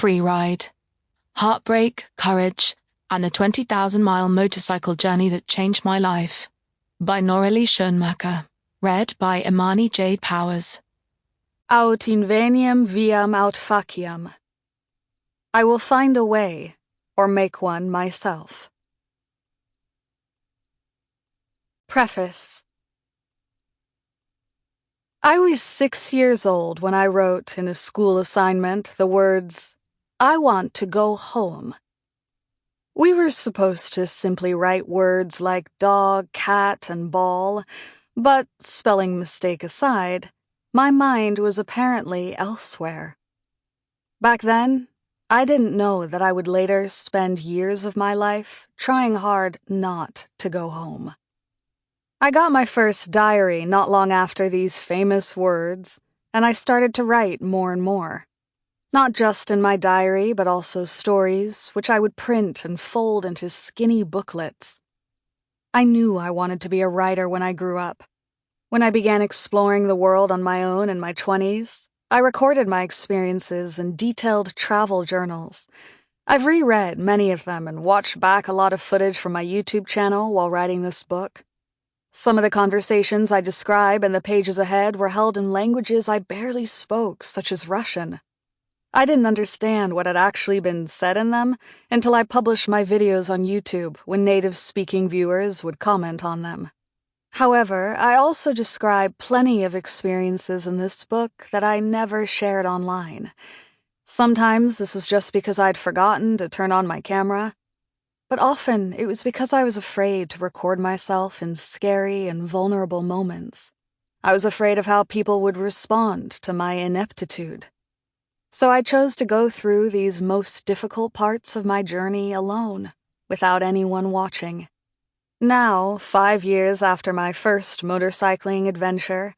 free ride. Heartbreak, courage, and the 20,000-mile motorcycle journey that changed my life. By Noraly Schoenmaker. Read by Imani Jade Powers. Aut inveniam viam aut faciam. I will find a way, or make one myself. Preface. I was 6 years old when I wrote in a school assignment the words, "I want to go home." We were supposed to simply write words like dog, cat, and ball, but spelling mistake aside, my mind was apparently elsewhere. Back then, I didn't know that I would later spend years of my life trying hard not to go home. I got my first diary not long after these famous words, and I started to write more and more. Not just in my diary, but also stories, which I would print and fold into skinny booklets. I knew I wanted to be a writer when I grew up. When I began exploring the world on my own in my 20s, I recorded my experiences in detailed travel journals. I've reread many of them and watched back a lot of footage from my YouTube channel while writing this book. Some of the conversations I describe in the pages ahead were held in languages I barely spoke, such as Russian. I didn't understand what had actually been said in them until I published my videos on YouTube when native-speaking viewers would comment on them. However, I also describe plenty of experiences in this book that I never shared online. Sometimes this was just because I'd forgotten to turn on my camera, but often it was because I was afraid to record myself in scary and vulnerable moments. I was afraid of how people would respond to my ineptitude. So I chose to go through these most difficult parts of my journey alone, without anyone watching. Now, 5 years after my first motorcycling adventure,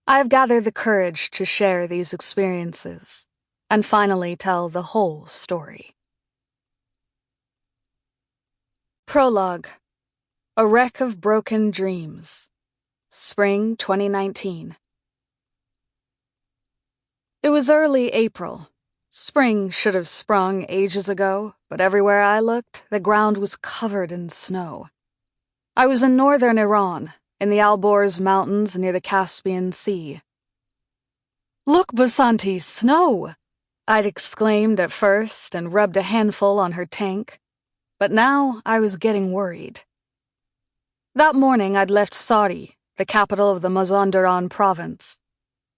I have gathered the courage to share these experiences and finally tell the whole story. Prologue. A Wreck of Broken Dreams. Spring 2019. It was early April. Spring should have sprung ages ago, but everywhere I looked, the ground was covered in snow. I was in northern Iran, in the Alborz Mountains near the Caspian Sea. "Look, Basanti, snow!" I'd exclaimed at first and rubbed a handful on her tank. But now I was getting worried. That morning I'd left Sari, the capital of the Mazandaran province.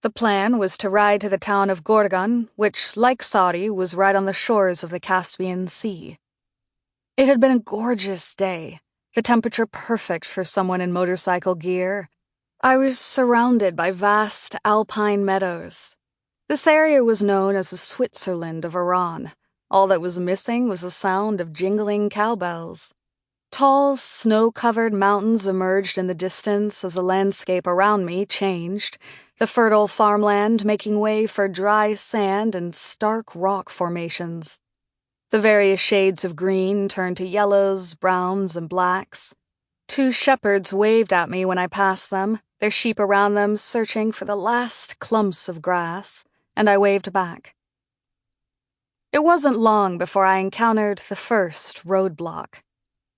The plan was to ride to the town of Gorgan, which, like Sari, was right on the shores of the Caspian Sea. It had been a gorgeous day, the temperature perfect for someone in motorcycle gear. I was surrounded by vast alpine meadows. This area was known as the Switzerland of Iran. All that was missing was the sound of jingling cowbells. Tall, snow-covered mountains emerged in the distance as the landscape around me changed, the fertile farmland making way for dry sand and stark rock formations. The various shades of green turned to yellows, browns, and blacks. 2 shepherds waved at me when I passed them, their sheep around them searching for the last clumps of grass, and I waved back. It wasn't long before I encountered the first roadblock.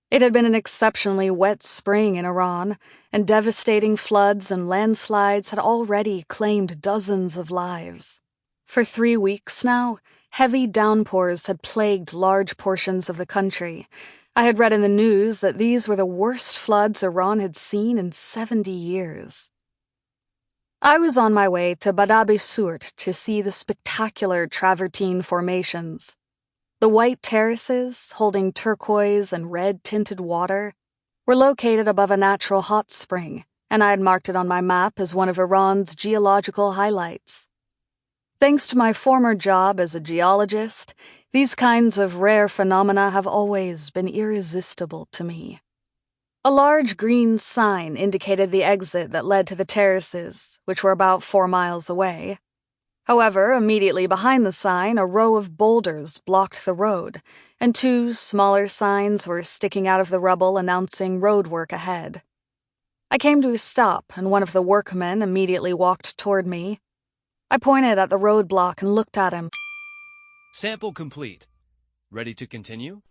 It had been an exceptionally wet spring in Iran, and devastating floods and landslides had already claimed dozens of lives. For 3 weeks now, heavy downpours had plagued large portions of the country. I had read in the news that these were the worst floods Iran had seen in 70 years. I was on my way to Badab-e-Sourt to see the spectacular travertine formations. The white terraces, holding turquoise and red-tinted water, were located above a natural hot spring, and I had marked it on my map as one of Iran's geological highlights. Thanks to my former job as a geologist, these kinds of rare phenomena have always been irresistible to me. A large green sign indicated the exit that led to the terraces, which were about 4 miles away. However, immediately behind the sign, a row of boulders blocked the road, and 2 smaller signs were sticking out of the rubble announcing road work ahead. I came to a stop, and one of the workmen immediately walked toward me. I pointed at the roadblock and looked at him. Sample complete. Ready to continue?